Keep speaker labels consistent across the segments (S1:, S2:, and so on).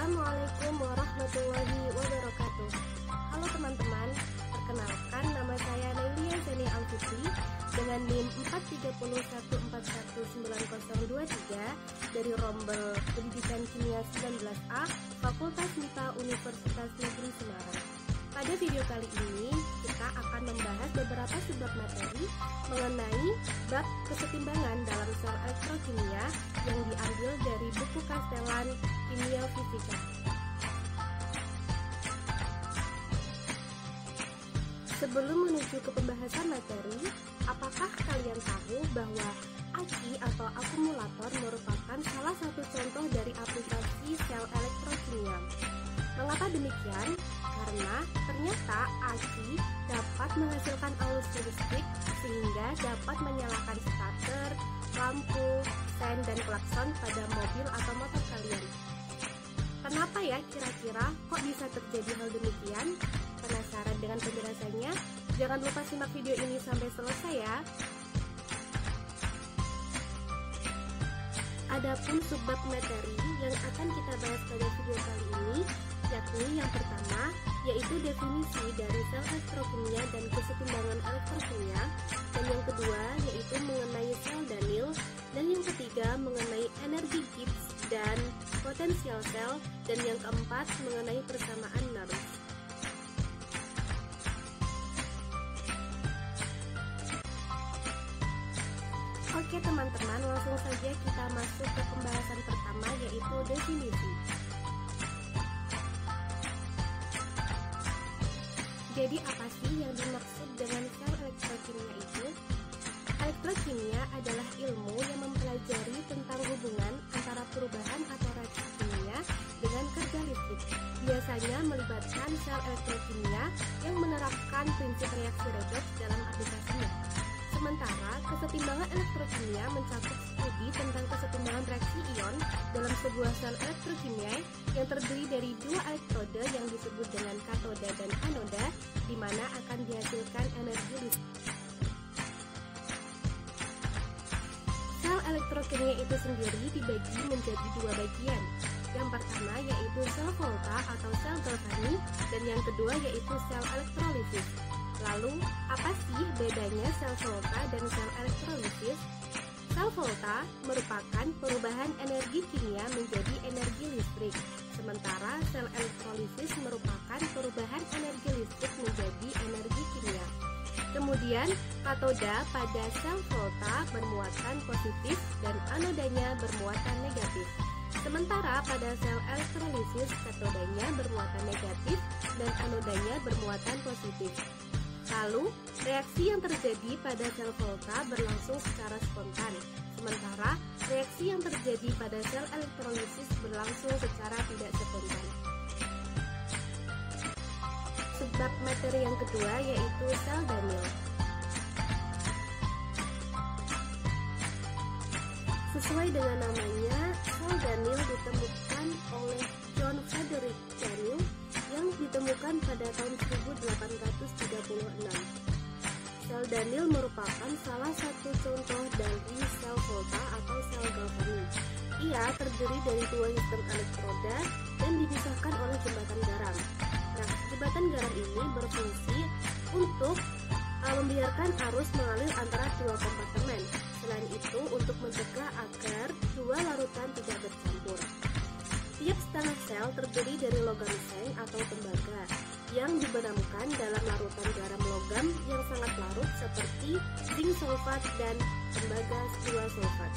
S1: Assalamualaikum warahmatullahi wabarakatuh. Halo teman-teman, perkenalkan nama saya Nailia Zeni Alfitri dengan NIM 431419023 dari Rombel Pendidikan Kimia 19A Fakultas MIPA Universitas Negeri Semarang. Pada video kali ini kita akan membahas beberapa subbab materi mengenai bab kesetimbangan dalam sel elektrokimia yang diambil dari buku Castellan Kimia Fisika. Sebelum menuju ke pembahasan materi, apakah kalian tahu bahwa aki atau akumulator merupakan salah satu contoh dari aplikasi sel elektrokimia? Mengapa demikian? Karena ternyata aki dapat menghasilkan arus listrik sehingga dapat menyalakan starter, lampu, sen, dan klakson pada mobil atau motor kalian. Kenapa ya kira-kira kok bisa terjadi hal demikian? Penasaran dengan penjelasannya? Jangan lupa simak video ini sampai selesai ya. Adapun subbab materi yang akan kita bahas pada video kali ini, yakni yang pertama yaitu definisi dari sel elektrokimia dan kesetimbangan elektrokimia, dan yang kedua yaitu mengenai sel Daniell, dan yang ketiga mengenai energi Gibbs dan potensial sel, dan yang keempat mengenai persamaan Nernst. Oke teman-teman, langsung saja kita masuk ke pembahasan pertama yaitu definisi. Jadi apa sih yang dimaksud dengan sel elektrokimia itu? Elektrokimia adalah ilmu yang mempelajari tentang hubungan antara perubahan atau reaksi kimia dengan kerja listrik. Biasanya melibatkan sel elektrokimia yang menerapkan prinsip reaksi redoks dalam aplikasinya. Sementara kesetimbangan elektrokimia mencakup studi tentang kesetimbangan reaksi ion dalam sebuah sel elektrokimia yang terdiri dari dua elektroda yang disebut dengan katoda dan anoda, di mana akan dihasilkan energi listrik. Sel elektrokimia itu sendiri dibagi menjadi dua bagian. Yang pertama yaitu sel volta atau sel galvanik, dan yang kedua yaitu sel elektrolisis. Lalu, apa sih bedanya sel volta dan sel elektrolisis? Sel volta merupakan perubahan energi kimia menjadi energi listrik, sementara sel elektrolisis merupakan perubahan energi listrik menjadi energi kimia. Kemudian, katoda pada sel volta bermuatan positif dan anodanya bermuatan negatif. Sementara pada sel elektrolisis, katodanya bermuatan negatif dan anodanya bermuatan positif. Lalu, reaksi yang terjadi pada sel volta berlangsung secara spontan, sementara reaksi yang terjadi pada sel elektrolisis berlangsung secara tidak spontan. Subbab materi yang kedua yaitu sel Daniell. Sesuai dengan namanya, sel Daniell ditemukan oleh John Frederick Daniell yang ditemukan pada tahun 1836. Sel Daniell merupakan salah satu contoh dari sel volta atau sel galvanik. Ia terdiri dari dua sistem elektroda dan dipisahkan oleh jembatan garam. Nah, jembatan garam ini berfungsi untuk membiarkan arus mengalir antara dua kompartemen. Selain itu, untuk mencegah agar dua larutan tidak bercampur. Tiap setengah sel terdiri dari logam seng atau tembaga yang dibenamkan dalam larutan garam logam yang sangat larut seperti zinc sulfat dan tembaga 2 sulfat.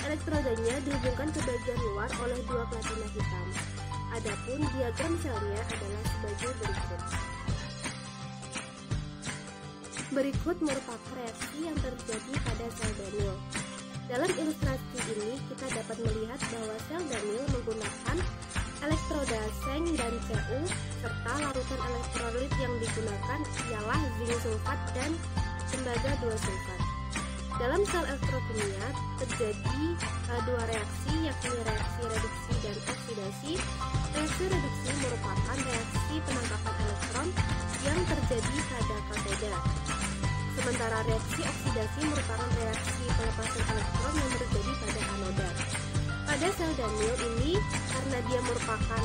S1: Elektrodanya dihubungkan ke bagian luar oleh dua platina hitam. Adapun diagram selnya adalah sebagai berikut. Berikut merupakan reaksi yang terjadi pada sel Daniell. Dalam ilustrasi ini kita dapat melihat bahwa sel Daniell menggunakan elektroda seng dan Cu serta larutan elektrolit yang digunakan ialah zinc sulfat dan tembaga 2 sulfat. Dalam sel elektrokimia terjadi dua reaksi, yakni reaksi reduksi dan oksidasi. Reaksi reduksi merupakan reaksi penangkapan elektron yang terjadi pada katoda. Sementara reaksi oksidasi merupakan reaksi pelepasan elektron yang terjadi pada anoda. Pada sel dan nil ini karena dia merupakan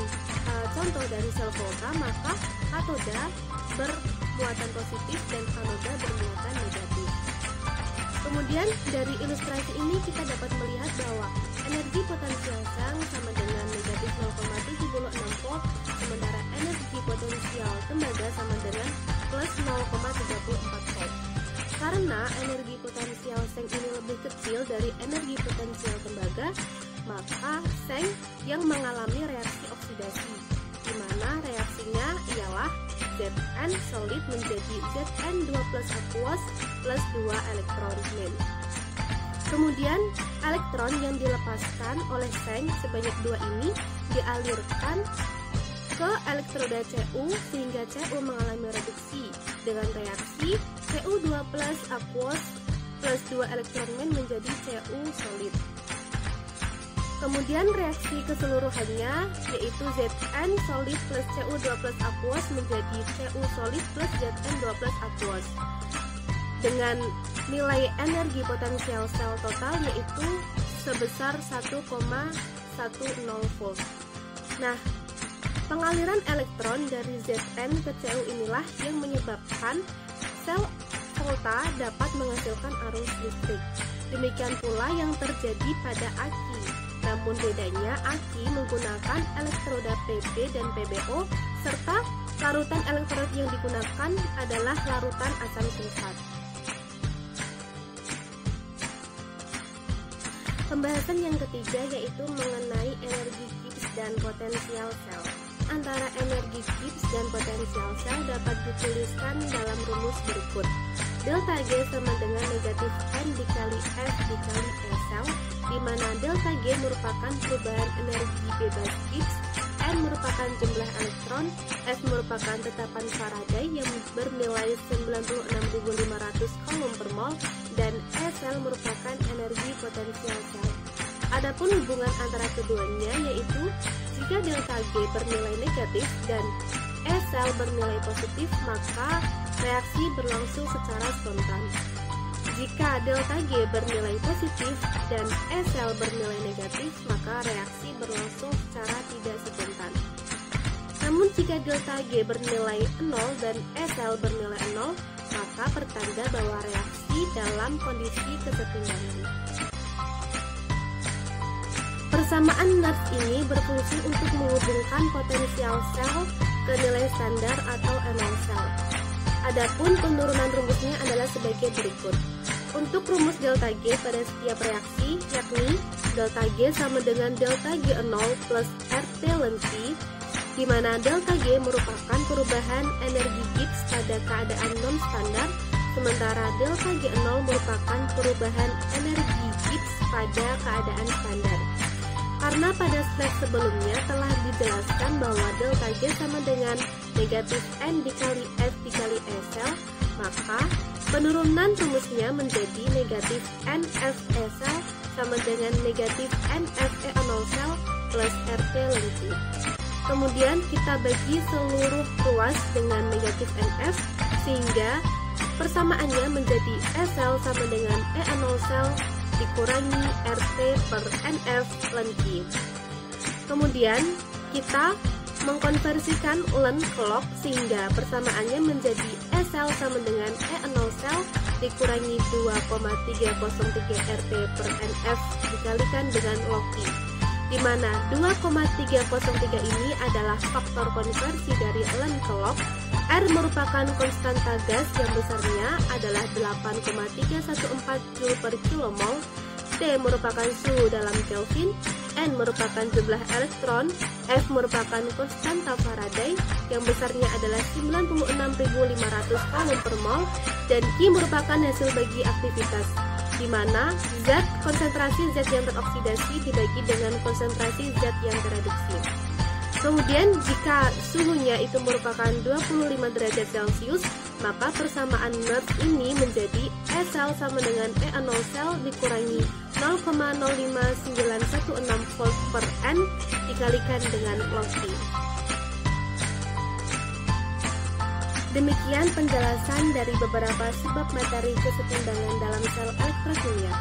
S1: contoh dari sel volta, maka katoda bermuatan positif dan anoda bermuatan negatif. Kemudian dari ilustrasi ini kita dapat melihat bahwa energi potensial sel sama dengan negatif 0,76 volt, sementara energi potensial tembaga sama dengan plus 0,34 volt. Karena energi potensial seng ini lebih kecil dari energi potensial tembaga, maka seng yang mengalami reaksi oksidasi, di mana reaksinya ialah Zn solid menjadi Zn2 plus aqueous plus 2 elektron min. Kemudian elektron yang dilepaskan oleh seng sebanyak 2 ini dialirkan ke elektroda Cu sehingga Cu mengalami reduksi dengan reaksi Cu2 plus aqueous plus 2 elektron min menjadi Cu solid. Kemudian reaksi keseluruhannya yaitu Zn solid plus Cu2 plus aqueous menjadi Cu solid plus Zn2 plus aqueous dengan nilai energi potensial sel total yaitu sebesar 1,10 volt. Nah, pengaliran elektron dari Zn ke Cu inilah yang menyebabkan sel volta dapat menghasilkan arus listrik. Demikian pula yang terjadi pada aki. Namun bedanya aki menggunakan elektroda Pb dan Pbo serta larutan elektrod yang digunakan adalah larutan asam sulfat. Pembahasan yang ketiga yaitu mengenai energi Gibbs dan potensial sel. Antara energi Gibbs dan potensial sel dapat dituliskan dalam rumus berikut. Delta G sama dengan negatif N dikali F dikali E sel, di mana delta G merupakan perubahan energi bebas Gibbs, N merupakan jumlah elektron, F merupakan tetapan Faraday yang bernilai 96.500 coulomb per mol, dan E sel merupakan energi potensial sel. Adapun hubungan antara keduanya yaitu jika delta G bernilai negatif dan E sel bernilai positif, maka reaksi berlangsung secara spontan. Jika delta G bernilai positif dan E sel bernilai negatif, maka reaksi berlangsung secara tidak spontan. Namun jika delta G bernilai 0 dan E sel bernilai 0, maka pertanda bahwa reaksi dalam kondisi kesetimbangan. Persamaan Nernst ini berfungsi untuk menghubungkan potensial sel ke nilai standar atau NO sel. Adapun penurunan rumusnya adalah sebagai berikut. Untuk rumus delta G pada setiap reaksi, yakni delta G sama dengan delta G0 plus RT ln T, di mana delta G merupakan perubahan energi Gibbs pada keadaan non-standar, sementara delta G0 merupakan perubahan energi Gibbs pada keadaan standar. Karena pada slide sebelumnya telah dijelaskan bahwa delta G sama dengan negatif N dikali F dikali E sel, maka penurunan rumusnya menjadi negatif NF E sel sama dengan negatif NF E0 sel plus RT ln T. Kemudian kita bagi seluruh ruas dengan negatif NF sehingga persamaannya menjadi E sel sama dengan E0 sel dikurangi RT per NF ln T. Kemudian kita mengkonversikan ln ke log sehingga persamaannya menjadi E sel sama dengan E0 sel dikurangi 2,303 RT per NF dikalikan dengan log I, di mana 2,303 ini adalah faktor konversi dari ln ke log. R merupakan konstanta gas yang besarnya adalah 8,314 Joule per kilomol, T merupakan suhu dalam Kelvin, N merupakan jumlah elektron, F merupakan konstanta Faraday yang besarnya adalah 96.500 coulomb per mol, dan Q merupakan hasil bagi aktivitas, di mana Z konsentrasi Z yang teroksidasi dibagi dengan konsentrasi Z yang tereduksi. Kemudian jika suhunya itu merupakan 25 derajat Celcius, maka persamaan Nernst ini menjadi E sel sama dengan E0 sel dikurangi 0,05916 volt per N dikalikan dengan log I. Demikian penjelasan dari beberapa sebab materi kesetimbangan dalam sel elektrokimia.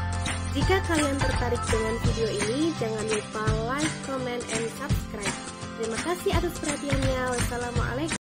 S1: Jika kalian tertarik dengan video ini, jangan lupa like, comment, and subscribe. Terima kasih atas perhatiannya. Wassalamualaikum.